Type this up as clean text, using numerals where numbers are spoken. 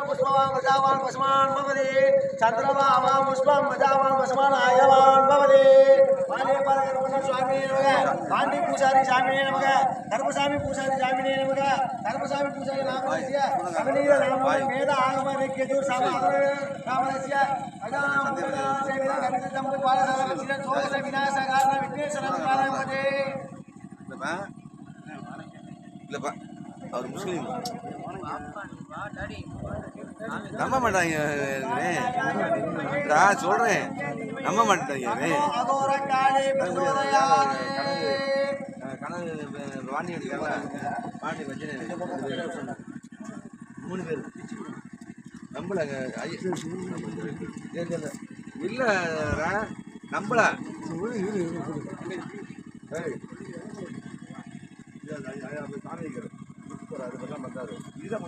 पुष्पवान् प्रजावान् पशुमान् भवति चन्द्रभावान् पुष्पं प्रजावान् पशुमान् आयवान् भवति पाले परगर्भण स्वामी नमः पांडे पूजारी स्वामी नमः धर्मस्वामी पूजारी स्वामी नमः धर्मस्वामी पूजारी नामस्य कमनीय नाम वेद आगम रेक्यजुर सामादर नामस्य अजामंगला सेविना गणितम पालधारम चिरं सोमस विनाश कारण विघ्नेश्वरं कालमते இல்லப்பா அவர் முஸ்லீம் நம்ப மாட்டாங்க நான் சொல்றேன் நம்ப மாட்டாங்க கனவு வாணி அடிக்காங்களா வாணி வச்சு 3 பேர் நம்பலங்க இல்லை நம்பல சாமி அது மாதிரிலாம் பண்ணாரு இதுதான்